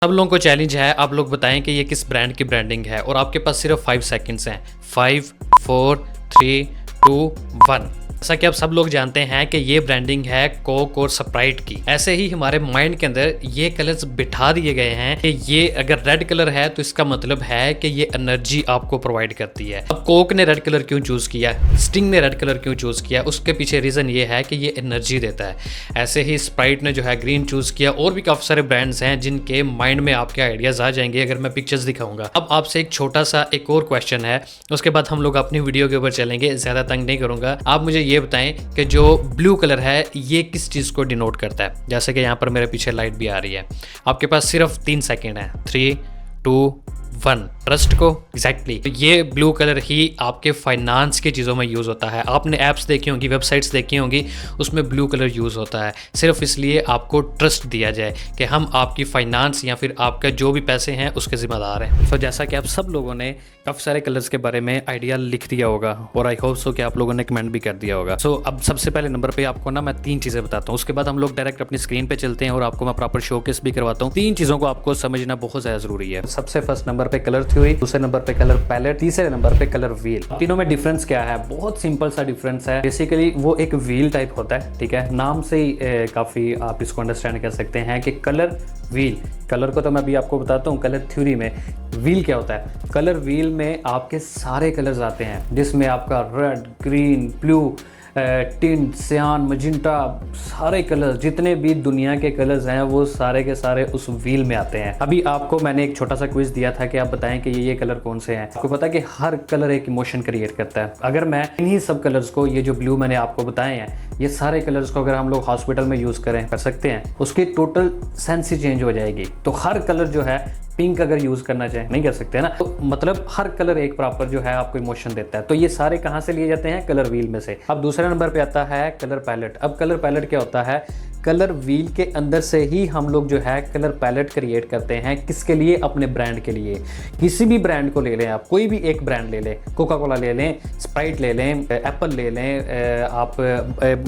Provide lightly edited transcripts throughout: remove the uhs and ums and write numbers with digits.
सब लोगों को चैलेंज है, आप लोग बताएं कि ये किस ब्रांड की ब्रांडिंग है और आपके पास सिर्फ 5 सेकंड्स हैं। 5 4 3 2 1। जैसा कि आप सब लोग जानते हैं कि ये ब्रांडिंग है कोक और स्प्राइट की। ऐसे ही हमारे माइंड के अंदर ये कलर्स बिठा दिए गए हैं कि ये अगर रेड कलर है तो इसका मतलब है कि ये एनर्जी आपको प्रोवाइड करती है। अब कोक ने रेड कलर क्यों चूज किया, स्टिंग ने रेड कलर क्यों चूज किया, उसके पीछे रीजन ये है कि ये एनर्जी देता है। ऐसे ही स्प्राइट ने जो है ग्रीन चूज किया और भी काफी सारे ब्रांड्स हैं जिनके माइंड में आपके आइडियाज आ जाएंगे अगर मैं पिक्चर्स दिखाऊंगा। अब आपसे एक छोटा सा एक और क्वेश्चन है, उसके बाद हम लोग अपनी वीडियो के ऊपर चलेंगे, ज्यादा तंग नहीं करूंगा। आप मुझे ये बताएं कि जो ब्लू कलर है ये किस चीज को डिनोट करता है। जैसे कि यहाँ पर मेरे पीछे लाइट भी आ रही है। आपके पास सिर्फ 3 सेकेंड है। 3 2 1। ट्रस्ट को एग्जैक्टली ये ब्लू कलर ही आपके फाइनेंस की चीज़ों में यूज़ होता है। आपने ऐप्स देखी होंगी, वेबसाइट्स देखी होंगी, उसमें ब्लू कलर यूज़ होता है सिर्फ इसलिए आपको ट्रस्ट दिया जाए कि हम आपकी फाइनेंस या फिर आपका जो भी पैसे हैं उसके ज़िम्मेदार हैं। तो जैसा कि आप सब लोगों ने काफ़ी सारे कलर्स के बारे में आइडिया लिख दिया होगा और आई होप सो कि आप लोगों ने कमेंट भी कर दिया होगा। सो अब सबसे पहले नंबर पे आपको ना मैं 3 चीज़ें बताता हूँ, उसके बाद हम लोग डायरेक्ट अपनी स्क्रीन पे चलते हैं और आपको मैं प्रॉपर शोकेस भी करवाता हूँ। 3 चीज़ों को आपको समझना बहुत ज़्यादा ज़रूरी है। सबसे फर्स्ट नंबर पे कलर थ्योरी, दूसरे नंबर पे कलर पैलेट, तीसरे नंबर पे कलर व्हील। तीनों में डिफरेंस क्या है? बहुत सिंपल सा डिफरेंस है। बेसिकली वो एक व्हील टाइप होता है, ठीक है, नाम से ही काफ़ी आप इसको अंडरस्टैंड कर सकते हैं कि कलर व्हील। कलर को तो मैं अभी आपको बताता हूँ कलर थ्योरी में। व्हील क्या होता है? कलर व्हील में आपके सारे कलर्स आते हैं जिसमें आपका रेड, ग्रीन, ब्लू, टिंट, सियान, मजिंटा, सारे कलर्स जितने भी दुनिया के कलर्स हैं वो सारे के सारे उस व्हील में आते हैं। अभी आपको मैंने एक छोटा सा क्विज दिया था कि आप बताएं कि ये कलर कौन से हैं। आपको पता है कि हर कलर एक इमोशन क्रिएट करता है। अगर मैं इन्हीं सब कलर्स को, ये जो ब्लू मैंने आपको बताए हैं, ये सारे कलर्स को अगर हम लोग हॉस्पिटल में यूज़ कर सकते हैं, उसकी टोटल सेंस ही चेंज हो जाएगी। तो हर कलर जो है, पिंक अगर यूज करना चाहे नहीं कर सकते ना, तो मतलब हर कलर एक प्रॉपर जो है आपको इमोशन देता है। तो ये सारे कहां से लिए जाते हैं? कलर व्हील में से। अब दूसरे नंबर पे आता है कलर पैलेट। अब कलर पैलेट क्या होता है? कलर व्हील के अंदर से ही हम लोग जो है कलर पैलेट क्रिएट करते हैं। किसके लिए? अपने ब्रांड के लिए। किसी भी ब्रांड को ले लें आप, कोई भी एक ब्रांड ले लें, कोका कोला ले लें, स्प्राइट ले लें, एप्पल ले लें, आप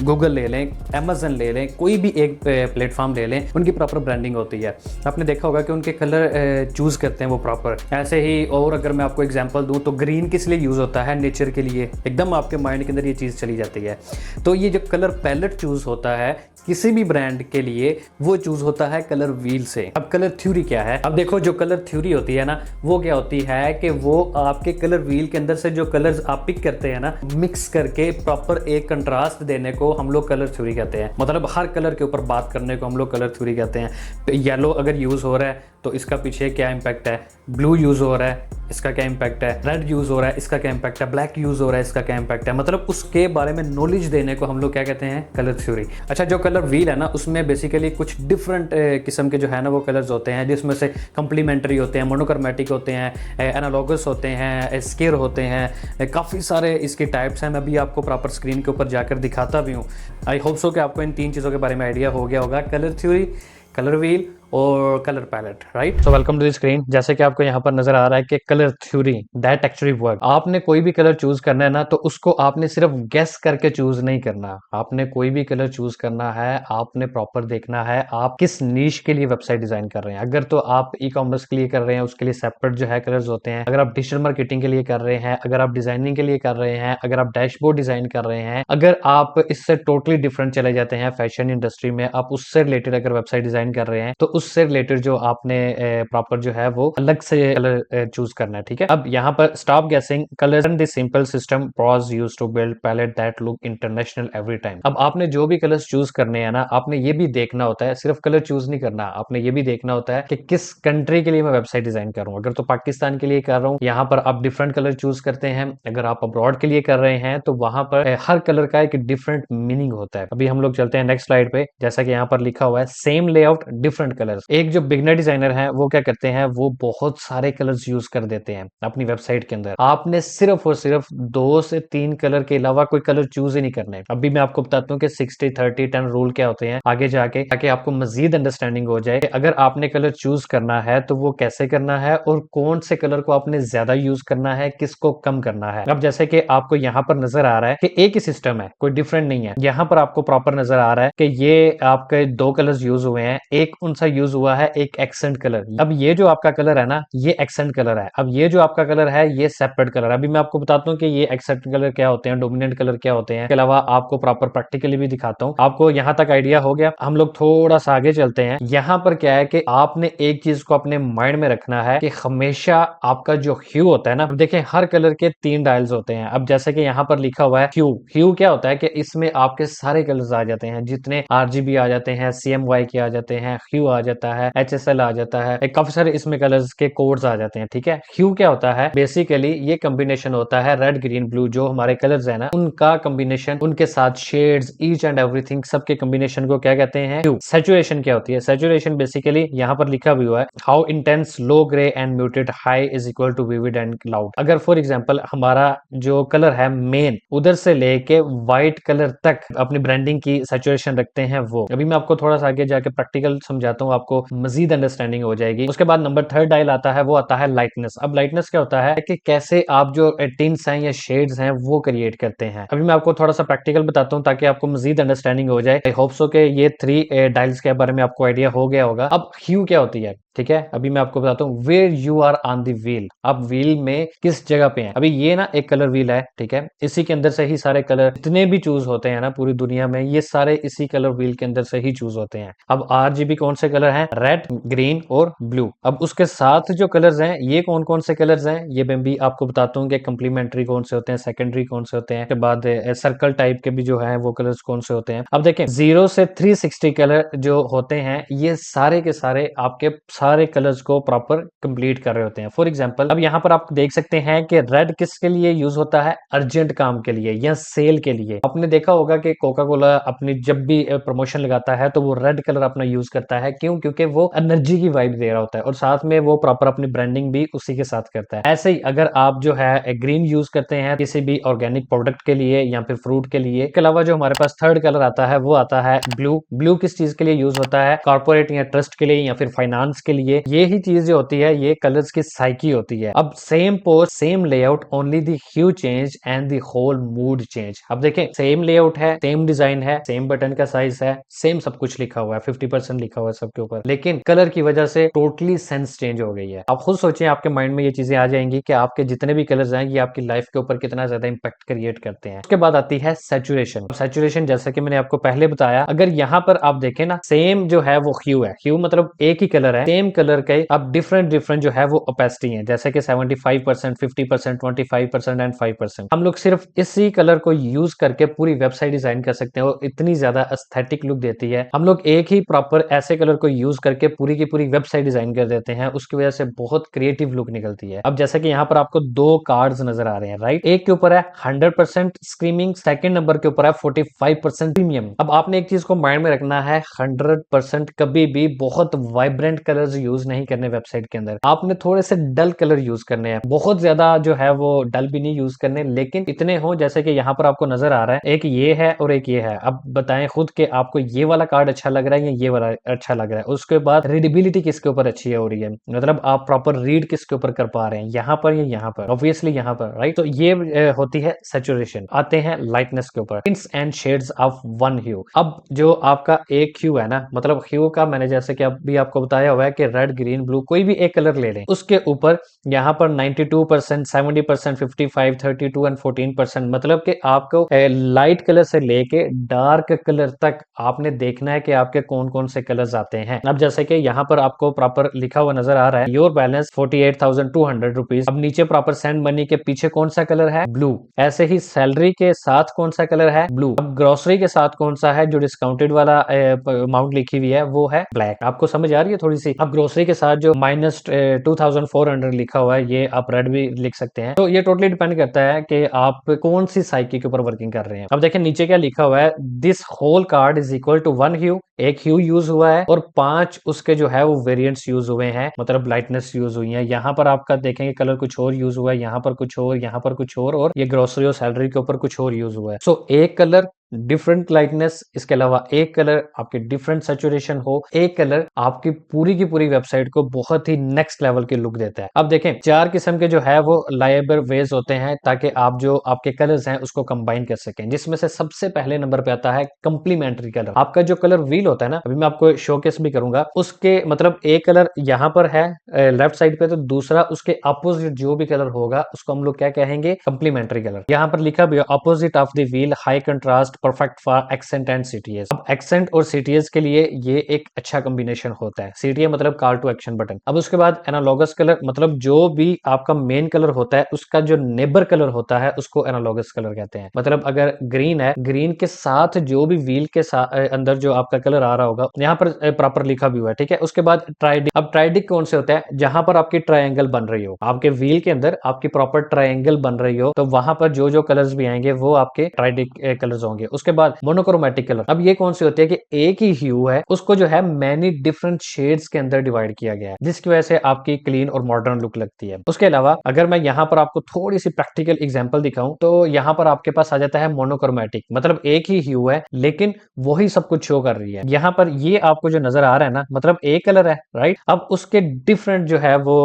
गूगल ले लें, अमेजन ले लें, कोई भी एक प्लेटफॉर्म ले लें, उनकी प्रॉपर ब्रांडिंग होती है। आपने देखा होगा कि उनके कलर चूज करते हैं वो प्रॉपर। ऐसे ही और अगर मैं आपको एग्जांपल दूं तो ग्रीन किस लिए यूज होता है? नेचर के लिए। एकदम आपके माइंड के अंदर ये चीज चली जाती है। तो ये जो कलर पैलेट चूज होता है किसी भी ब्रांड के लिए, वो चूज होता है कलर व्हील से। अब कलर थ्योरी क्या है? अब देखो, जो कलर थ्योरी होती है ना, वो क्या होती है कि वो आपके कलर व्हील के अंदर से जो कलर्स आप पिक करते हैं ना, मिक्स करके प्रॉपर एक कंट्रास्ट देने को हम लोग कलर थ्योरी कहते हैं। मतलब हर कलर के ऊपर बात करने को हम लोग कलर थ्योरी कहते हैं। येलो अगर यूज हो रहा है तो इसका पीछे क्या इंपैक्ट है, ब्लू यूज हो रहा है इसका क्या इंपैक्ट है, रेड यूज हो रहा है इसका क्या इंपैक्ट है, ब्लैक यूज हो रहा है इसका क्या इंपैक्ट है। मतलब उसके बारे में नॉलेज देने को हम लोग क्या कहते हैं? Colour theory. अच्छा, जो कलर व्हील है ना, उसमें बेसिकली कुछ डिफरेंट किस्म के जो है ना वो कलर्स होते हैं, जिसमें से कंप्लीमेंट्री होते हैं, मोनोक्रोमैटिक होते हैं, एनालॉगस होते हैं, स्केयर होते हैं, काफ़ी सारे इसके टाइप्स हैं। मैं अभी आपको प्रॉपर स्क्रीन के ऊपर जाकर दिखाता भी हूँ। आई होप सो कि आपको इन 3 चीज़ों के बारे में आइडिया हो गया होगा, कलर थ्योरी, कलर व्हील और colour palette, right. So welcome to the screen. जैसे कि आपको यहाँ पर नजर आ रहा है कि colour theory that actually work. आपने कोई भी कलर चूज करना है ना, तो उसको आपने सिर्फ गेस करके चूज नहीं करना। आपने कोई भी कलर चूज करना है, आपने प्रॉपर देखना है आप किस नीश के लिए वेबसाइट डिजाइन कर रहे हैं। अगर तो आप ई कॉमर्स के लिए कर रहे हैं, उसके लिए सेपरेट जो है कलर्स होते हैं। अगर आप डिजिटल मार्केटिंग के लिए कर रहे हैं, अगर आप डिजाइनिंग के लिए कर रहे हैं, अगर आप डैशबोर्ड डिजाइन कर रहे हैं, अगर आप इससे टोटली डिफरेंट चले जाते हैं फैशन इंडस्ट्री में, आप उससे रिलेटेड अगर वेबसाइट डिजाइन कर रहे हैं, तो उससे रिलेटेड जो आपने प्रॉपर जो है वो अलग से कलर चूज करना है, ठीक है। अब यहाँ पर stop guessing, colour in the simple system pros used to build palette that look international every time. अब आपने जो भी कलर्स चूज करने हैं ना, आपने ये भी देखना होता है, सिर्फ कलर चूज नहीं करना, आपने ये भी देखना होता है कि किस कंट्री के लिए मैं वेबसाइट डिजाइन कर रहा हूँ। अगर तो पाकिस्तान के लिए कर रहा हूँ, यहाँ पर आप डिफरेंट कलर चूज करते हैं। अगर आप अब्रॉड के लिए कर रहे हैं तो वहां पर हर कलर का एक डिफरेंट मीनिंग होता है। अभी हम लोग चलते हैं नेक्स्ट स्लाइड पे। जैसा कि यहाँ पर लिखा हुआ है सेम लेआउट डिफरेंट कलर्स। एक जो बिगनर डिजाइनर है वो क्या करते हैं, वो बहुत सारे कलर्स यूज कर देते हैं अपनी वेबसाइट के अंदर। आपने सिर्फ और सिर्फ 2 से 3 कलर के अलावा कोई कलर चूज ही नहीं करने। अभी मैं आपको बताता हूँ कि 60-30-10 रूल क्या होते हैं आगे जाके, ताकि आपको मजीद अंडरस्टैंडिंग हो जाए। अगर आपने कलर चूज करना है तो वो कैसे करना है और कौन से कलर को आपने ज्यादा यूज करना है, किसको कम करना है। अब जैसे कि आपको यहाँ पर नजर आ रहा है कि एक ही सिस्टम है, कोई डिफरेंट नहीं है। यहाँ पर आपको प्रॉपर नजर आ रहा है कि ये आपके 2 कलर्स यूज हुए हैं, एक उनसा यूज हुआ है एक एक्सेंट कलर। अब ये जो आपका कलर है ना, ये एक्सेंट कलर है। अब ये जो आपका कलर है ये सेपरेट कलर है। अभी मैं आपको बताता हूँ कि ये एक्सेंट कलर क्या होते हैं, डोमिनेंट कलर क्या होते हैं, इसके अलावा आपको प्रॉपर प्रैक्टिकली भी दिखाता हूँ। आपको यहाँ तक आइडिया हो गया। हम लोग थोड़ा सा आगे चलते हैं। यहाँ पर क्या है कि आपने एक चीज को अपने माइंड में रखना है कि हमेशा आपका जो ह्यू होता है ना, देखें हर कलर के 3 डायल्स होते हैं। अब जैसे कि यहाँ पर लिखा हुआ है ह्यू। ह्यू क्या होता है कि इसमें आपके सारे कलर्स आ जाते हैं, जितने आरजीबी आ जाते हैं, CMY के आ जाते हैं, ह्यू आ जाता है, HSL आ जाता है, काफी सारे इसमें कलर्स के कोड्स आ जाते हैं। ठीक है, ह्यू क्या होता है, बेसिकली ये कॉम्बिनेशन होता है रेड ग्रीन ब्लू, जो हमारे कलर्स है ना उनका कॉम्बिनेशन, उनके साथ शेड्स ईच एंड एवरीथिंग सबके कॉम्बिनेशन को क्या कहते हैं, ह्यू। सैचुरेशन क्या होती है, सैचुरेशन बेसिकली यहाँ पर लिखा भी हुआ है how intense low grey and muted high is equal to vivid and loud. अगर फॉर एग्जांपल हमारा जो कलर है मेन उधर से लेके व्हाइट कलर तक अपनी ब्रांडिंग की सैचुरेशन रखते हैं वो। अभी मैं आपको थोड़ा सा आगे जाके प्रैक्टिकल समझाता हूँ, आपको मजीद अंडरस्टैंडिंग हो जाएगी। उसके बाद नंबर 3 डायल आता है, वो आता है लाइटनेस। अब लाइटनेस क्या होता है कि कैसे आप जो टिंट्स हैं या शेड्स हैं वो क्रिएट करते हैं। अभी मैं आपको थोड़ा सा प्रैक्टिकल बताता हूँ ताकि आपको मजीद अंडरस्टैंडिंग हो जाए। आई होप सो के ये 3 डायल्स के बारे में आपको आइडिया हो गया होगा। अब ह्यू क्या होती है, ठीक है, अभी मैं आपको बताता हूँ where you are on the wheel. आप व्हील में किस जगह पे हैं। अभी ये ना एक कलर व्हील है, ठीक है, इसी के अंदर से ही सारे कलर जितने भी चूज होते हैं ना पूरी दुनिया में, ये सारे इसी कलर व्हील के अंदर से ही चूज होते हैं। अब RGB कौन से कलर हैं, रेड ग्रीन और ब्लू। अब उसके साथ जो कलर्स हैं ये कौन कौन से कलर्स हैं, ये मैं भी आपको बताता हूँ कि कंप्लीमेंट्री कौन से होते हैं, सेकेंडरी कौन से होते हैं, उसके बाद सर्कल टाइप के भी जो है वो कलर्स कौन से होते हैं। अब देखें 0 से 360 कलर जो होते हैं ये सारे के सारे आपके सारे कलर्स को प्रॉपर कंप्लीट कर रहे होते हैं। फॉर एग्जांपल अब यहाँ पर आप देख सकते हैं कि रेड किसके लिए यूज होता है, अर्जेंट काम के लिए या सेल के लिए। आपने देखा होगा कि कोका कोला अपनी जब भी प्रमोशन लगाता है तो वो रेड कलर अपना यूज करता है, क्यों, क्योंकि वो एनर्जी की वाइब दे रहा होता है और साथ में वो प्रॉपर अपनी ब्रांडिंग भी उसी के साथ करता है। ऐसे ही अगर आप जो है ग्रीन यूज करते हैं किसी भी ऑर्गेनिक प्रोडक्ट के लिए या फिर फ्रूट के लिए, इसके अलावा जो हमारे पास 3rd कलर आता है वो आता है ब्लू। ब्लू किस चीज के लिए यूज होता है, कॉर्पोरेट या ट्रस्ट के लिए या फिर फाइनेंस के लिए। ये ही चीज जो होती है ये कलर्स की साइकी होती है। अब same post same layout, only the hue change and the whole mood change. अब देखें सेम लेआउट है, सेम डिजाइन है, सेम बटन का साइज है, सेम सब कुछ लिखा हुआ है, 50% लिखा हुआ है सबके ऊपर, लेकिन कलर की वजह से टोटली सेंस चेंज हो गई है। आप खुद सोचें, आपके माइंड में ये चीजें आ जाएंगी कि आपके जितने भी कलर्स हैं ये आपकी लाइफ के ऊपर कितना ज्यादा इंपैक्ट क्रिएट करते हैं। उसके बाद आती है सैचुरेशन। सैचुरेशन जैसा कि मैंने आपको पहले बताया, अगर यहाँ पर आप देखें ना सेम जो है वो ह्यू है, ह्यू मतलब एक ही कलर है, सेम कलर के अब डिफरेंट डिफरेंट जो है वो ओपेसिटी है, जैसे कि 75%, 50%, 25% एंड 5%। हम लोग सिर्फ इसी कलर को यूज करके पूरी वेबसाइट डिजाइन कर सकते हैं और इतनी ज्यादा एस्थेटिक लुक देती है। हम लोग एक ही प्रॉपर ऐसे कलर को यूज करके पूरी की पूरी वेबसाइट डिजाइन कर देते हैं, उसकी वजह से बहुत क्रिएटिव लुक निकलती है। अब जैसे कि यहाँ पर आपको 2 कार्ड्स नजर आ रहे हैं, राइट, एक के ऊपर है 100% स्क्रीमिंग, सेकंड नंबर के ऊपर है 45% प्रीमियम। अब आपने एक चीज को माइंड में रखना है, 100% कभी भी बहुत वाइब्रेंट कलर्स यूज नहीं करने वेबसाइट के अंदर। आपने थोड़े से डल कलर यूज करने हैं, बहुत ज्यादा जो है वो डल भी नहीं यूज करने, लेकिन इतने हो जैसे कि यहाँ पर आपको नजर आ रहा है, एक ये है और एक ये है। अब बताएं खुद के आपको ये वाला कार्ड अच्छा लग रहा है या ये वाला अच्छा लग रहा है। उसके बाद रीडेबिलिटी किसके ऊपर अच्छी हो रही है, मतलब आप प्रॉपर रीड किसके ऊपर कर पा रहे हैं, यहाँ पर या यहाँ पर, ऑब्वियसली यहाँ पर, राइट। तो ये होती है सैचुरेशन। आते हैं लाइटनेस के ऊपर, tints and shades of one hue. अब जो आपका एक ह्यू है ना, मतलब ह्यू का मैंने जैसे कि अभी आपको बताया हुआ है कि रेड ग्रीन ब्लू कोई भी एक कलर ले लें, उसके ऊपर यहाँ पर 92%, 70%, 55, 32 एंड 14%, मतलब कि आपको लाइट कलर से लेके डार्क कलर तक आपने देखना है कि आपके कौन कौन से कलर्स आते हैं। अब जैसे कि यहाँ पर आपको प्रॉपर लिखा हुआ नजर आ रहा है योर बैलेंस 48,200 रुपीज। अब नीचे प्रॉपर सेंड मनी के पीछे कौन सा कलर है, ब्लू। ऐसे ही सैलरी के साथ कौन सा कलर है, ब्लू। अब ग्रोसरी के साथ कौन सा है, जो डिस्काउंटेड वाला अमाउंट लिखी हुई है वो है ब्लैक। आपको समझ आ रही है थोड़ी सी। अब ग्रोसरी के साथ जो -2400 लिखा हुआ है ये आप रेड भी लिख सकते हैं। तो ये टोटली डिपेंड करता है कि आप कौन सी साइकी के ऊपर वर्किंग कर रहे हैं। अब देखिए नीचे क्या लिखा हुआ है, this whole card is equal to 1 hue. एक ह्यू यूज हुआ है और 5 उसके जो है वो वेरिएंट्स यूज हुए हैं, मतलब लाइटनेस यूज हुई है। यहाँ पर आपका देखेंगे कलर कुछ और यूज हुआ है, यहाँ पर कुछ और, यहाँ पर कुछ और ये ग्रोसरी और सैलरी के ऊपर कुछ और यूज हुआ है। सो एक कलर डिफरेंट लाइटनेस, इसके अलावा एक कलर आपके डिफरेंट सैचुरेशन हो, एक कलर आपकी पूरी की पूरी वेबसाइट को बहुत ही नेक्स्ट लेवल की लुक देता है। अब देखें 4 किस्म के जो है वो लाइबल वेज होते हैं ताकि आप जो आपके कलर्स हैं उसको कंबाइन कर सकें, जिसमें से सबसे पहले नंबर पे आता है कंप्लीमेंट्री कलर। आपका जो कलर व्हील होता है ना, अभी मैं आपको शोकेस भी करूंगा, उसके मतलब एक कलर यहाँ पर है लेफ्ट साइड पे, तो दूसरा उसके अपोजिट जो भी कलर होगा उसको हम लोग क्या कहेंगे, कंप्लीमेंट्री कलर। यहाँ पर लिखा भी है opposite of the wheel, high contrast, perfect for accent and CTS. अब एक्सेंट और सीटीएस के लिए ये एक अच्छा कॉम्बिनेशन होता है। सीटीए मतलब कॉल टू एक्शन बटन। अब उसके बाद एनालॉगस कलर, मतलब जो भी आपका मेन कलर होता है उसका जो नेबर कलर होता है उसको एनालॉगस कलर कहते हैं। मतलब अगर ग्रीन है, ग्रीन के साथ जो भी व्हील के अंदर जो आपका कलर आ रहा होगा, यहाँ पर प्रॉपर लिखा भी हुआ है, ठीक है। उसके बाद ट्राइडिक। अब ट्राइडिक कौन से होता है, जहां पर आपकी ट्रायंगल बन रही हो, आपके व्हील के अंदर आपकी प्रॉपर ट्रायंगल बन रही हो, तो वहां पर जो जो कलर्स भी आएंगे वो आपके ट्राइडिक कलर्स होंगे। उसके बाद मोनोक्रोमैटिक कलर। अब ये कौन से होते हैं कि एक ही ह्यू है, उसको जो है मैनी डिफरेंट शेड्स के अंदर डिवाइड किया गया है, जिसकी वजह से आपकी क्लीन और मॉडर्न लुक लगती है। उसके अलावा अगर मैं यहाँ पर आपको थोड़ी सी प्रैक्टिकल एग्जांपल दिखाऊं, तो यहाँ पर आपके पास आ जाता है मोनोक्रोमैटिक, मतलब एक ही ह्यू है लेकिन वही सब कुछ शो कर रही है। यहाँ पर ये आपको जो नजर आ रहा है ना, मतलब एक कलर है, राइट। अब उसके डिफरेंट जो है वो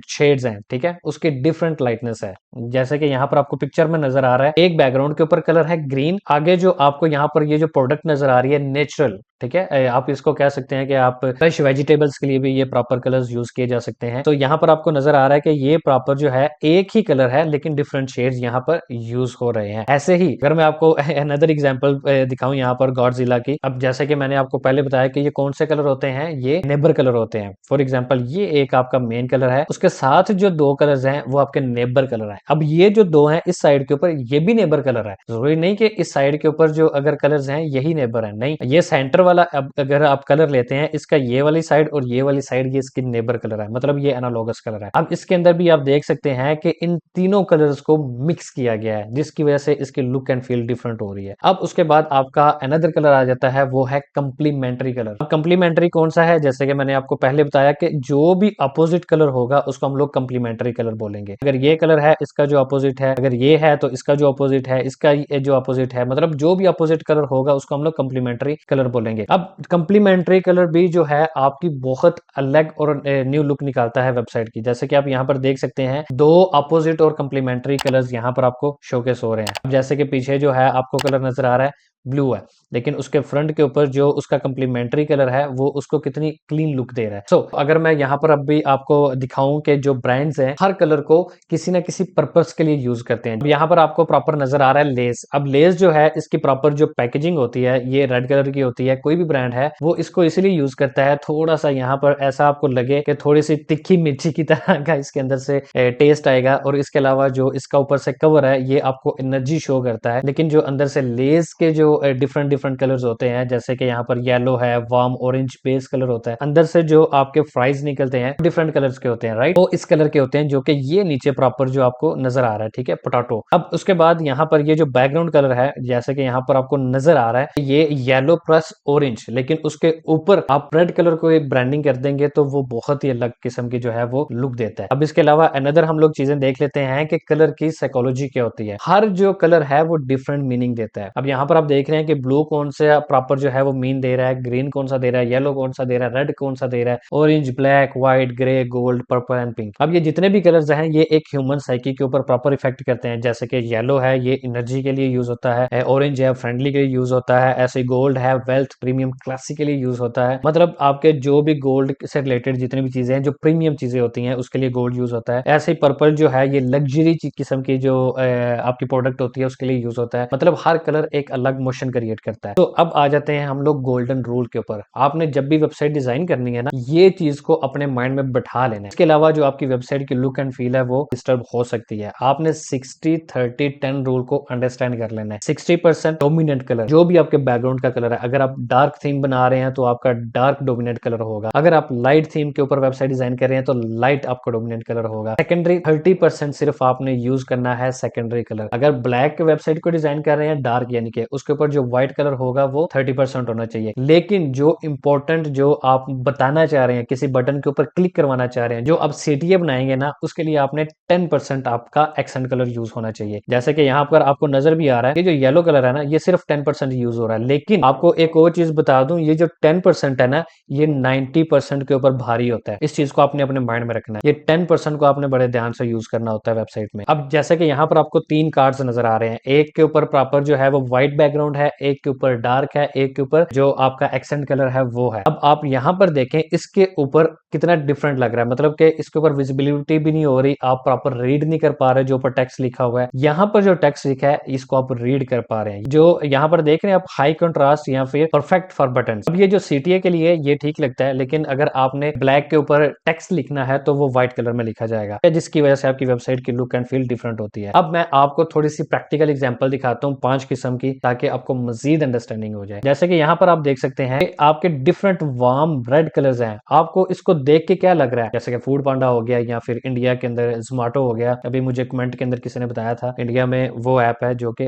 शेड्स हैं, ठीक है, उसके डिफरेंट लाइटनेस है। जैसे कि यहाँ पर आपको पिक्चर में नजर आ रहा है, एक बैकग्राउंड के ऊपर कलर है ग्रीन, आगे जो आपको यहाँ पर ये जो प्रोडक्ट नजर आ रही है नेचुरल, ठीक है, आप इसको कह सकते हैं कि आप फ्रेश वेजिटेबल्स के लिए भी ये प्रॉपर कलर्स यूज किए जा सकते हैं। तो यहाँ पर आपको नजर आ रहा है कि ये प्रॉपर जो है एक ही कलर है लेकिन डिफरेंट शेड्स यहाँ पर यूज हो रहे हैं। ऐसे ही अगर मैं आपको अनदर एग्जांपल दिखाऊं यहाँ पर गॉडजिला की, अब जैसे कि मैंने आपको पहले बताया कि ये कौन से कलर होते हैं, ये नेबर कलर होते हैं। फॉर एग्जाम्पल ये एक आपका मेन कलर है, उसके साथ जो दो कलर्स हैं वो आपके नेबर कलर है। अब ये जो दो हैं इस साइड के ऊपर, ये भी नेबर कलर है। जरूरी नहीं कि इस साइड के ऊपर जो अगर कलर्स हैं यही नेबर है, नहीं, ये सेंटर वाला अब अगर आप कलर लेते हैं, इसका ये वाली साइड और ये वाली साइड, ये इसकी नेबर कलर है, मतलब ये एनालॉगस कलर है। अब इसके अंदर भी आप देख सकते हैं कि इन तीनों कलर्स को मिक्स किया गया है, जिसकी वजह से इसकी लुक एंड फील डिफरेंट हो रही है। अब उसके बाद आपका अनदर कलर आ जाता है, वो है कंप्लीमेंट्री कलर। अब कंप्लीमेंट्री कौन सा है, जैसे कि मैंने आपको पहले बताया कि जो भी अपोजिट कलर होगा उसको हम लोग कंप्लीमेंट्री कलर बोलेंगे। अगर ये कलर है इसका जो अपोजिट है, अगर ये है तो इसका जो अपोजिट है, इसका जो अपोजिट है, मतलब जो भी अपोजिट कलर होगा उसको हम लोग कंप्लीमेंट्री कलर बोलेंगे। अब कंप्लीमेंट्री कलर भी जो है आपकी बहुत अलग और न्यू लुक निकालता है वेबसाइट की। जैसे कि आप यहाँ पर देख सकते हैं, दो अपोजिट और कंप्लीमेंट्री कलर्स यहाँ पर आपको शोकेस हो रहे हैं। अब जैसे कि पीछे जो है आपको कलर नजर आ रहा है ब्लू है, लेकिन उसके फ्रंट के ऊपर जो उसका कंप्लीमेंट्री कलर है वो उसको कितनी क्लीन लुक दे रहा है। अगर मैं यहाँ पर अब भी आपको दिखाऊं कि जो ब्रांड्स हैं हर कलर को किसी ना किसी पर्पस के लिए यूज करते हैं। यहाँ पर आपको प्रॉपर नजर आ रहा है लेस। अब लेस जो है इसकी प्रॉपर जो पैकेजिंग होती है ये रेड कलर की होती है। कोई भी ब्रांड है वो इसको इसलिए यूज करता है, थोड़ा सा यहाँ पर ऐसा आपको लगे कि थोड़ी सी तिखी मिर्ची की तरह का इसके अंदर से टेस्ट आएगा। और इसके अलावा जो इसका ऊपर से कवर है ये आपको एनर्जी शो करता है, लेकिन जो अंदर से लेस के जो डिफरेंट डिफरेंट कलर्स होते हैं, जैसे कि यहाँ पर येलो है, वार्म ऑरेंज बेस कलर होता है, अंदर से जो आपके फ्राइज निकलते हैं डिफरेंट कलर्स के होते हैं, राइट, वो इस कलर के होते हैं, जो कि ये नीचे प्रॉपर जो आपको नजर आ रहा है, ठीक है, पोटैटो। अब उसके बाद यहाँ पर ये जो बैकग्राउंड कलर है, जैसे कि यहाँ पर आपको नजर आ रहा है ये येलो प्लस ऑरेंज, लेकिन उसके ऊपर आप रेड कलर को एक ब्रांडिंग कर देंगे तो वो बहुत ही अलग किस्म की जो है वो लुक देता है। अब इसके अलावा अनदर हम लोग चीजें देख लेते हैं कि कलर की साइकोलॉजी क्या होती है। हर जो कलर है वो डिफरेंट मीनिंग देता है। अब यहाँ पर आप देख रहे हैं कि ब्लू कौन सा प्रॉपर जो है वो मीन दे रहा है, ग्रीन कौन सा दे रहा है, येलो कौन सा दे रहा है, रेड कौन सा दे रहा है, orange, black, white, grey, gold, purple and pink. अब ये जितने भी कलर्स हैं ये एक ह्यूमन साइकी के ऊपर प्रॉपर इफेक्ट करते हैं। जैसे कि येलो है ये एनर्जी के लिए यूज होता है, ऑरेंज है फ्रेंडली के लिए यूज होता है, ऐसे गोल्ड है वेल्थ, प्रीमियम, क्लासिक के लिए यूज होता है। मतलब आपके जो भी गोल्ड से रिलेटेड जितनी भी चीजें हैं, जो प्रीमियम चीजें होती हैं उसके लिए गोल्ड यूज होता है। ऐसे ही पर्पल जो है ये लग्जरी किस्म की जो आपकी प्रोडक्ट होती है उसके लिए यूज होता है। मतलब हर कलर एक अलग मोशन क्रिएट करता है। तो अब आ जाते हैं हम लोग गोल्डन रूल के ऊपर। आपने जब भी वेबसाइट डिजाइन करनी है ना, ये चीज को अपने माइंड में बैठा लेना है। इसके अलावा जो आपकी वेबसाइट की लुक एंड फील है वो डिस्टर्ब हो सकती है। आपने 60-30-10 रूल को अंडरस्टैंड कर लेना है। 60% डोमिनेंट कलर, जो भी आपके बैकग्राउंड का कलर है, अगर आप डार्क थीम बना रहे हैं तो आपका डार्क डोमिनेंट कलर होगा। अगर आप लाइट थीम के ऊपर वेबसाइट डिजाइन कर रहे हैं तो लाइट आपका डोमिनेंट कलर होगा। सेकेंडरी 30% सिर्फ आपने यूज करना है सेकेंडरी कलर। अगर ब्लैक वेबसाइट को डिजाइन कर रहे हैं डार्क, यानी कि उसके ऊपर ऊपर जो व्हाइट कलर होगा वो 30% होना चाहिए। लेकिन जो इंपॉर्टेंट जो आप बताना चाह रहे हैं, किसी बटन के ऊपर क्लिक करवाना चाह रहे हैं, जो आप CTA बनाएंगे ना, उसके लिए आपने 10% आपका एक्सेंट कलर यूज होना चाहिए। जैसे कि यहाँ पर आपको नजर भी आ रहा है कि जो येलो कलर है ना, ये सिर्फ 10% यूज हो रहा है। लेकिन आपको एक और चीज बता दूं, ये जो 10% है ना, ये 90% के ऊपर भारी होता है। इस चीज को आपने अपने माइंड में रखना है। ये 10% को आपने बड़े ध्यान से यूज करना होता है वेबसाइट में। अब जैसे कि यहाँ पर आपको 3 कार्ड्स नजर आ रहे हैं, एक के ऊपर प्रॉपर जो है वो व्हाइट बैकग्राउंड है, एक के ऊपर डार्क है, एक के ऊपर जो आपका एक्सेंट कलर है वो है। अब आप यहाँ पर देखें इसके ऊपर कितना डिफरेंट लग रहा है, मतलब कि इसके ऊपर विजिबिलिटी भी नहीं हो रही, आप प्रॉपर रीड नहीं कर पा रहे जो ऊपर टेक्स्ट लिखा हुआ है। यहाँ पर जो टेक्स्ट लिखा है इसको आप रीड कर पा रहे हैं। जो यहाँ पर देख रहे हैं आप, हाई कंट्रास्ट या फिर परफेक्ट फॉर बटन। अब ये जो CTA के लिए ये ठीक लगता है, लेकिन अगर आपने ब्लैक के ऊपर टेक्स्ट लिखना है तो वो व्हाइट कलर में लिखा जाएगा, जिसकी वजह से आपकी वेबसाइट की लुक एंड फील डिफरेंट होती है। अब मैं आपको थोड़ी सी प्रैक्टिकल एग्जांपल दिखाता हूँ 5 किस्म की, ताकि आपको मजीद अंडरस्टैंडिंग हो जाए। जैसे कि यहाँ पर आप देख सकते हैं कि आपके डिफरेंट वार्म रेड कलर्स हैं। आपको इसको देख के क्या लग रहा है? जैसे कि फूड पांडा हो गया, या फिर इंडिया के अंदर जोमेटो हो गया। अभी मुझे कमेंट के अंदर किसी ने बताया था इंडिया में वो ऐप है जो कि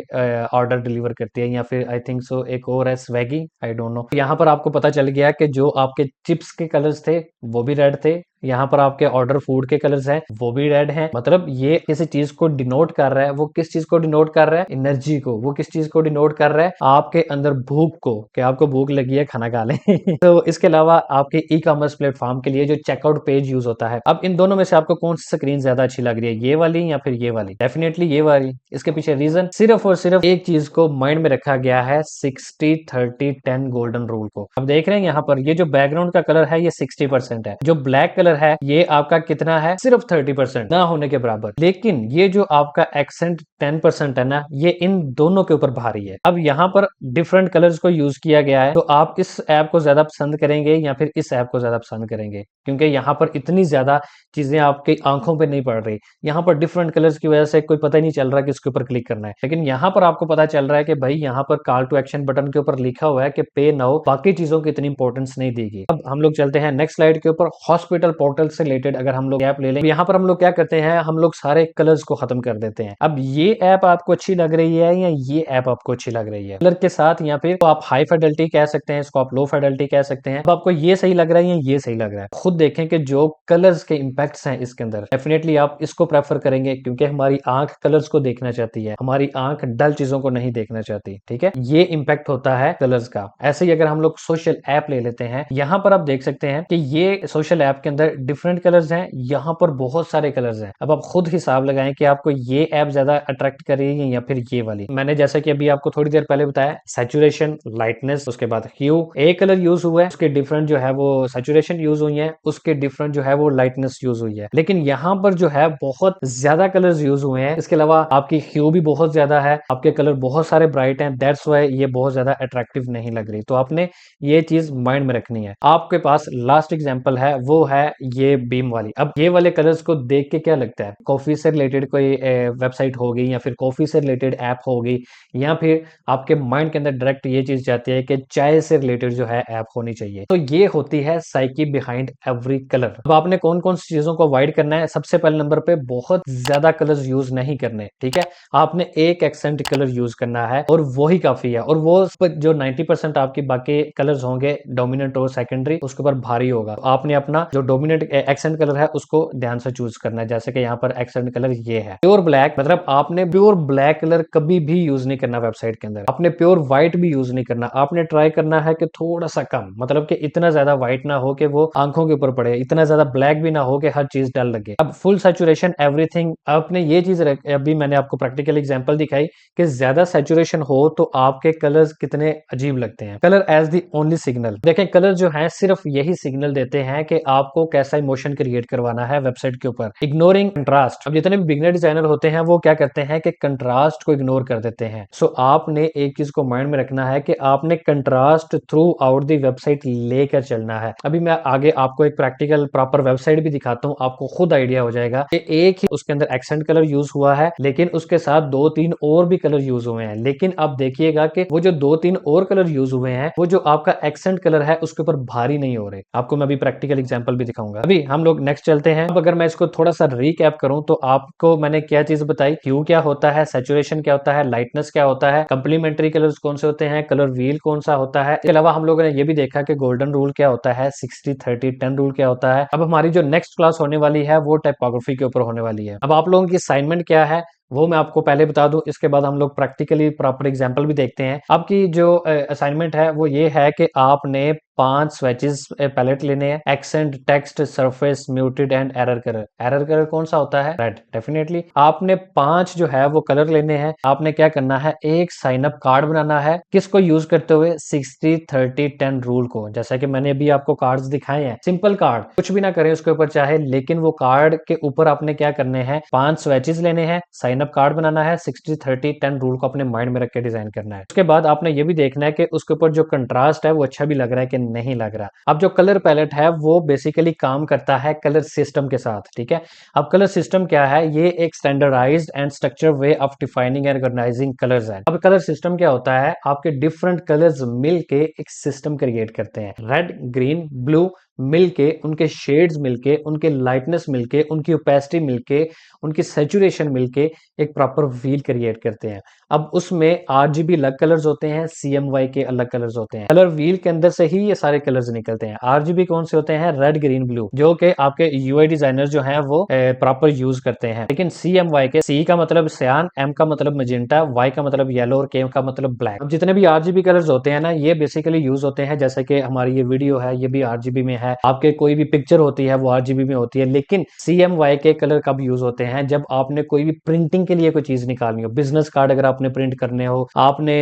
ऑर्डर डिलीवर करती है, या फिर आई थिंक सो एक और है स्वेगी, आई डोंट नो। यहाँ पर आपको पता चल गया कि जो आपके चिप्स के कलर्स थे वो भी रेड थे, यहाँ पर आपके ऑर्डर फूड के कलर्स हैं वो भी रेड हैं। मतलब ये किसी चीज को डिनोट कर रहा है। वो किस चीज को डिनोट कर रहा है? एनर्जी को। वो किस चीज को डिनोट कर रहा है? आपके अंदर भूख को, कि आपको भूख लगी है, खाना खा लें। तो इसके अलावा आपके ई-कॉमर्स प्लेटफॉर्म के लिए जो चेकआउट पेज यूज होता है, अब इन दोनों में से आपको कौन सी स्क्रीन ज्यादा अच्छी लग रही है, ये वाली या फिर ये वाली? डेफिनेटली ये वाली। इसके पीछे रीजन सिर्फ और सिर्फ एक चीज को माइंड में रखा गया है, 60-30-10 गोल्डन रूल को। अब देख रहे हैं यहाँ पर ये जो बैकग्राउंड का कलर है ये 60% है, जो ब्लैक कलर है ये आपका कितना है? सिर्फ 30%, ना होने के बराबर। लेकिन ये जो आपका एक्सेंट 10% है ना, ये इन दोनों के ऊपर भारी है। अब यहाँ पर डिफरेंट कलर्स को यूज किया गया है, तो आप इस ऐप को ज्यादा पसंद करेंगे या फिर इस ऐप को ज्यादा पसंद करेंगे? क्योंकि यहाँ पर इतनी ज्यादा चीजें आपकी आंखों पे नहीं पड़ रही। यहाँ पर डिफरेंट कलर्स की वजह से कोई पता ही नहीं चल रहा कि इसके ऊपर क्लिक करना है। लेकिन यहाँ पर आपको पता चल रहा है कि भाई यहाँ पर कॉल टू एक्शन बटन के ऊपर लिखा हुआ है कि पे नाउ, बाकी चीजों की इतनी इंपॉर्टेंस नहीं देगी। अब हम लोग चलते हैं नेक्स्ट स्लाइड के ऊपर। हॉस्पिटल पोर्टल से रिलेटेड अगर हम लोग ऐप ले लें, यहाँ पर हम लोग क्या करते हैं, हम लोग सारे कलर्स को खत्म कर देते हैं। अब ये ऐप आपको अच्छी लग रही है या ये ऐप आपको अच्छी लग रही है? कलर के साथ, या फिर तो आप हाई फिडेलिटी कह सकते हैं इसको, आप लो फिडेलिटी कह सकते हैं। अब आपको ये सही लग रहा है या ये सही लग रहा है? खुद देखें कि जो कलर्स के इंपैक्ट्स हैं इसके अंदर, डेफिनेटली आप इसको प्रेफर करेंगे, क्योंकि हमारी आंख कलर्स को देखना चाहती है, हमारी आंख डल चीजों को नहीं देखना चाहती। ठीक है, ये इंपैक्ट होता है कलर्स का। ऐसे ही अगर हम लोग सोशल ऐप ले लेते हैं, यहाँ पर आप देख सकते हैं कि ये सोशल ऐप के अंदर डिफरेंट कलर्स हैं, यहाँ पर बहुत सारे कलर्स हैं। अब आप खुद हिसाब लगाएं कि आपको ये ऐप ज्यादा अट्रैक्ट करेगी या फिर ये वाली। मैंने जैसा कि अभी आपको थोड़ी देर पहले बताया, सैचुरेशन, लाइटनेस, उसके बाद ह्यू, एक कलर यूज हुआ है, उसके डिफरेंट जो है वो सैचुरेशन यूज हुई है, उसके डिफरेंट जो है वो लाइटनेस यूज हुई है। लेकिन यहाँ पर जो है बहुत ज्यादा कलर्स यूज हुए हैं। इसके अलावा आपकी ह्यू भी बहुत ज्यादा है, आपके कलर बहुत सारे ब्राइट हैं, दैट्स व्हाई ये बहुत ज्यादा अट्रैक्टिव नहीं लग रही। तो आपने ये चीज माइंड में रखनी है। आपके पास लास्ट एग्जांपल है, वो है ये बीम वाली। अब ये वाले कलर्स को देख के क्या लगता है? कॉफी से रिलेटेड कोई वेबसाइट होगी, या फिर कॉफी से रिलेटेड ऐप होगी, या फिर आपके माइंड के अंदर डायरेक्ट ये चीज जाती है कि चाय से रिलेटेड जो है ऐप होनी चाहिए। तो ये होती है साइकी बिहाइंड एवरी कलर। अब आपने कौन कौन सी चीजों को अवॉइड करना है? सबसे पहले नंबर पे बहुत ज्यादा कलर्स यूज नहीं करने। ठीक है, आपने एक एक्सेंट कलर यूज करना है और वो ही काफी है। और वो जो 90% आपकी बाकी कलर्स होंगे डोमिनेंट और सेकेंडरी, उसके ऊपर भारी होगा। आपने अपना जो डोमिनेंट एक्सेंट कलर है उसको ध्यान से चूज करना है। जैसे कि यहाँ पर एक्सेंट कलर ये है प्योर ब्लैक, मतलब आपने प्योर ब्लैक कलर कभी भी यूज नहीं करना वेबसाइट के अंदर। आपने प्योर व्हाइट भी यूज नहीं करना। आपने ट्राई करना है कि थोड़ा सा कम, मतलब कि इतना ज्यादा व्हाइट ना हो कि वो आंखों के ऊपर पड़े, इतना ज्यादा ब्लैक भी ना हो कि हर चीज डल लगे। अब फुल सैचुरेशन एवरीथिंग, आपने ये चीज अभी मैंने आपको प्रैक्टिकल एग्जांपल दिखाई कि ज्यादा सैचुरेशन हो तो आपके कलर्स कितने अजीब लगते हैं। Colour as the only signal, देखें कलर जो है सिर्फ यही सिग्नल देते हैं कि आपको कैसा इमोशन क्रिएट करवाना है वेबसाइट के ऊपर। इग्नोरिंग कंट्रास्ट, अब जितने भी बिगिनर डिजाइनर होते हैं वो क्या करते हैं कि कंट्रास्ट को इग्नोर कर देते हैं। सो आपने एक चीज को माइंड में रखना है कि आपने contrast through out the website लेकर चलना है। अभी मैं आगे आपको एक प्रैक्टिकल प्रॉपर वेबसाइट भी दिखाता हूँ, आपको खुद आइडिया हो जाएगा कि एक ही उसके अंदर एक्सेंट कलर यूज हुआ है, लेकिन उसके साथ 2-3 और भी कलर यूज हुए हैं। लेकिन अब देखिएगा कि वो जो 2-3 और कलर यूज हुए हैं, वो जो आपका एक्सेंट कलर है उसके ऊपर भारी नहीं हो रहे। आपको मैं अभी प्रैक्टिकल एग्जांपल भी दिखाऊंगा। बताऊंगा। अभी हम लोग नेक्स्ट चलते हैं। अब अगर मैं इसको थोड़ा सा रीकैप करूं तो आपको मैंने क्या चीज बताई, ह्यू क्या होता है, सैचुरेशन क्या होता है, लाइटनेस क्या होता है, कंप्लीमेंट्री कलर्स कौन से होते हैं, कलर व्हील कौन सा होता है। इसके अलावा हम लोगों ने ये भी देखा कि गोल्डन रूल क्या होता है, 60-30-10 रूल क्या होता है। अब हमारी जो नेक्स्ट क्लास होने वाली है वो टाइपोग्राफी के ऊपर होने वाली है। अब आप लोगों की असाइनमेंट क्या है वो मैं आपको पहले बता दूं, इसके बाद हम लोग प्रैक्टिकली प्रॉपर एग्जांपल भी देखते हैं। आपकी जो असाइनमेंट है वो ये है कि आपने 5 स्वेचेस पैलेट लेने हैं, accent, text, surface, muted and error colour. Error colour कौन सा होता है, रेड। डेफिनेटली आपने 5 जो है वो कलर लेने हैं। आपने क्या करना है, एक साइन अप कार्ड बनाना है, किसको यूज करते हुए, 60-30-10 रूल को। जैसा कि मैंने अभी आपको कार्ड्स दिखाए हैं, सिंपल कार्ड, कुछ भी ना करें उसके ऊपर चाहे, लेकिन वो कार्ड के ऊपर आपने क्या करने हैं, 5 स्वेचेस लेने हैं, साइन अप कार्ड बनाना है, 60-30-10 रूल को अपने माइंड में रख के डिजाइन करना है। उसके बाद आपने ये भी देखना है कि उसके ऊपर जो कंट्रास्ट है वो अच्छा भी लग रहा है कि नहीं लग रहा। अब जो कलर पैलेट है वो बेसिकली काम करता है कलर सिस्टम के साथ, ठीक है। अब कलर सिस्टम क्या है, ये एक standardised and structure way of defining and organising colours है। अब कलर सिस्टम क्या होता है, आपके डिफरेंट कलर्स मिलके एक सिस्टम क्रिएट करते हैं। रेड, ग्रीन, ब्लू मिलके, उनके शेड्स मिलके, उनके लाइटनेस मिलके, उनकी ओपेसिटी मिलके, उनकी सैचुरेशन मिलके एक प्रॉपर व्हील क्रिएट करते हैं। अब उसमें आरजीबी अलग कलर्स होते हैं, सीएमवाई के अलग कलर्स होते हैं। कलर व्हील के अंदर से ही ये सारे कलर्स निकलते हैं। आरजीबी कौन से होते हैं, रेड, ग्रीन, ब्लू, जो कि आपके यूआई डिजाइनर जो हैं वो प्रॉपर यूज करते हैं। लेकिन सीएमवाई के, सी का मतलब सियान, एम का मतलब मजेंटा, वाई का मतलब येलो और के का मतलब ब्लैक। अब जितने भी आरजीबी कलर्स होते हैं ना, ये बेसिकली यूज होते हैं, जैसे कि हमारी ये वीडियो है ये भी आरजीबी में है, आपके कोई भी पिक्चर होती है वो आरजीबी में होती है। लेकिन सीएमवाई के कलर कब यूज होते हैं, जब आपने कोई भी प्रिंटिंग के लिए कोई चीज निकालनी हो, बिजनेस कार्ड अगर आपने प्रिंट करने हो, आपने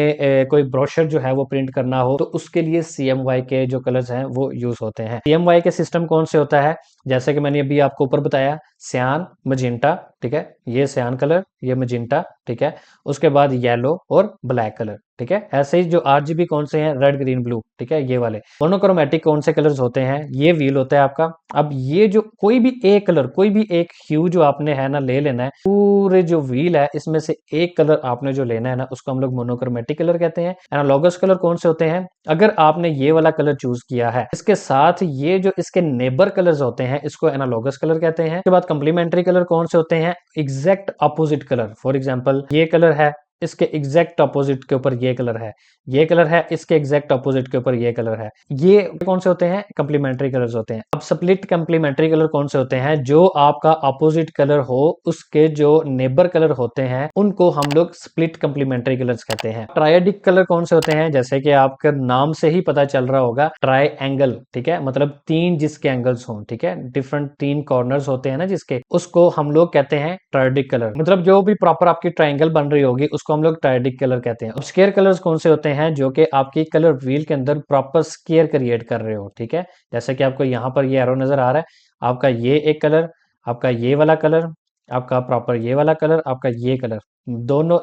कोई ब्रोशर जो है वो प्रिंट करना हो, तो उसके लिए सीएमवाई के जो कलर्स हैं वो यूज होते हैं। सीएमवाई के सिस्टम कौन से होता है, जैसे कि मैंने अभी आपको ऊपर बताया, सियान, मजेंटा, ठीक है, ये सियान कलर, ये मजेंटा, ठीक है, उसके बाद येलो और ब्लैक कलर, ठीक है। ऐसे ही जो आरजीबी कौन से हैं, रेड, ग्रीन, ब्लू, ठीक है, ये वाले। मोनोक्रोमेटिक कौन से कलर्स होते हैं, ये व्हील होता है आपका। अब ये जो कोई भी एक कलर, कोई भी एक ह्यू जो आपने है ना ले लेना है, पूरे जो व्हील है इसमें से एक कलर आपने जो लेना है ना, उसको हम लोग मोनोक्रोमेटिक कलर कहते हैं। एनालॉगस कलर कौन से होते हैं, अगर आपने ये वाला कलर चूज किया है, इसके साथ ये जो इसके नेबर कलर्स होते हैं, इसको एनालॉगस कलर कहते हैं। उसके बाद कंप्लीमेंट्री कलर कौन से होते हैं, exact opposite colour. For example ये कलर है, इसके एग्जैक्ट अपोजिट के ऊपर ये कलर है, ये कलर है, इसके एग्जैक्ट अपोजिट के ऊपर ये कलर है। ये कौन से होते हैं, कंप्लीमेंट्री कलर्स होते हैं। अब स्प्लिट कंप्लीमेंट्री कलर कौन से होते हैं, जो आपका अपोजिट कलर हो उसके जो नेबर कलर होते हैं उनको हम लोग स्प्लिट कंप्लीमेंट्री कलर्स कहते हैं। ट्रायडिक कलर कौन से होते हैं, जैसे कि आपके नाम से ही पता चल रहा होगा, ट्राई एंगल, ठीक है, मतलब 3 जिसके एंगल्स हों, ठीक है, डिफरेंट 3 कॉर्नर्स होते हैं ना जिसके, उसको हम लोग कहते हैं ट्रायडिक कलर। मतलब जो भी प्रॉपर आपकी ट्राइंगल बन रही होगी उसको हम लोग ट्रायडिक कलर कहते हैं। अब स्क्वायर कलर्स कौन से होते हैं, जो कि आपकी कलर व्हील के अंदर प्रॉपर स्क्वायर क्रिएट कर रहे हो, ठीक है। जैसे कि आपको यहाँ पर ये एरो नजर आ रहा है, आपका ये एक कलर, आपका ये वाला कलर, आपका प्रॉपर ये वाला कलर, आपका ये कलर, दोनों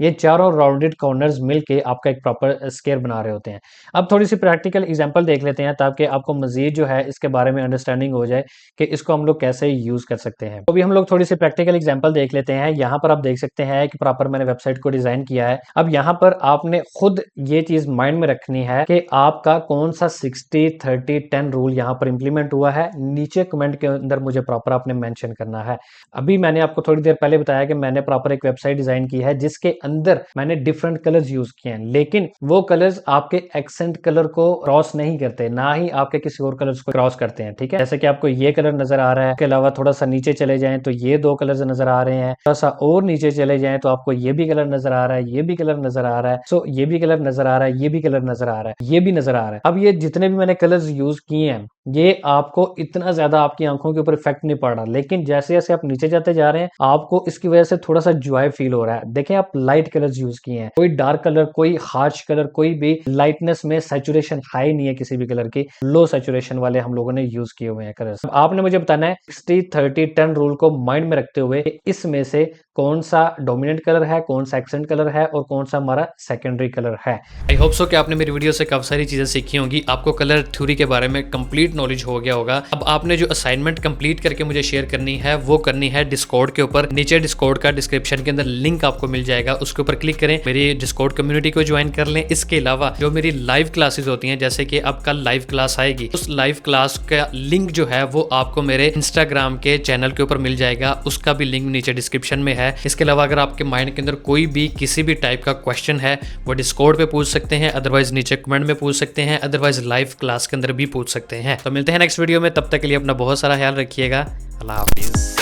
ये चारों राउंडेड कॉर्नर्स मिलके आपका एक प्रॉपर स्क्वायर बना रहे होते हैं। अब थोड़ी सी प्रैक्टिकल एग्जांपल देख लेते हैं ताकि आपको मजीद जो है इसके बारे में अंडरस्टैंडिंग हो जाए कि इसको हम लोग कैसे यूज कर सकते हैं। तो भी हम लोग थोड़ी सी प्रैक्टिकल एग्जांपल देख लेते हैं। यहाँ पर आप देख सकते हैं कि प्रॉपर मैंने वेबसाइट को डिजाइन किया है। अब यहाँ पर आपने खुद ये चीज माइंड में रखनी है कि आपका कौन सा 60-30-10 रूल यहाँ पर इंप्लीमेंट हुआ है। नीचे कमेंट के अंदर मुझे प्रॉपर आपने मेंशन करना है। अभी मैंने आपको थोड़ी देर पहले बताया कि मैंने प्रॉपर एक वेबसाइट डिजाइन की है जिसके अंदर मैंने डिफरेंट कलर्स यूज किए हैं, लेकिन वो कलर्स आपके एक्सेंट कलर को क्रॉस नहीं करते, ना ही आपके किसी और कलर्स को क्रॉस करते हैं, ठीक है। जैसे कि आपको ये कलर नजर आ रहा है, इसके अलावा थोड़ा सा नीचे चले जाएं तो ये 2 कलर्स नजर आ रहे हैं, थोड़ा सा और नीचे चले जाएं तो आपको ये भी कलर नजर आ रहा है, ये भी कलर नजर आ रहा है, सो ये भी कलर नजर आ रहा है, ये भी कलर नजर आ रहा है, ये भी नजर आ रहा है। अब ये जितने भी मैंने कलर्स यूज किए हैं ये आपको इतना ज्यादा आपकी आंखों के ऊपर इफेक्ट नहीं पड़ रहा, लेकिन जैसे जैसे आप नीचे जाते जा रहे हैं आपको इसकी वजह से थोड़ा सा जॉय फील हो रहा है। देखें आप लाइट कलर्स यूज किए हैं, कोई डार्क कलर, कोई हार्श कलर, कोई भी लाइटनेस में सैचुरेशन हाई नहीं है किसी भी कलर की, लो सैचुरेशन वाले हम लोगों ने यूज किए हुए हैं कलर्स। आपने मुझे बताना है 60-30-10 रूल को माइंड में रखते हुए इसमें से कौन सा डोमिनेंट कलर है, कौन सा एक्सेंट कलर है और कौन सा हमारा सेकेंडरी कलर है। आई होप सो कि आपने मेरी वीडियो से काफी सारी चीजें सीखी होंगी, आपको कलर थ्योरी के बारे में कंप्लीट नॉलेज हो गया होगा। अब आपने जो असाइनमेंट कंप्लीट करके मुझे शेयर करनी है वो करनी है डिस्कॉर्ड के ऊपर। नीचे डिस्कॉर्ड का डिस्क्रिप्शन के अंदर लिंक आपको मिल जाएगा, उसके ऊपर क्लिक करें, मेरी डिस्कॉर्ड कम्युनिटी को ज्वाइन कर लें। इसके अलावा जो मेरी लाइव क्लासेस होती हैं, जैसे कि अब कल लाइव क्लास आएगी, उस लाइव क्लास का लिंक जो है वो आपको मेरे इंस्टाग्राम के चैनल के ऊपर मिल जाएगा, उसका भी लिंक नीचे डिस्क्रिप्शन में है। इसके अलावा अगर आपके माइंड के अंदर कोई भी किसी भी टाइप का क्वेश्चन है वो डिस्कॉर्ड पे पूछ सकते हैं, अदरवाइज नीचे कमेंट में पूछ सकते हैं, अदरवाइज लाइव क्लास के अंदर भी पूछ सकते हैं। तो मिलते हैं नेक्स्ट वीडियो में, तब तक के लिए अपना बहुत सारा ख्याल रखिएगा। अल्लाह हाफिज़।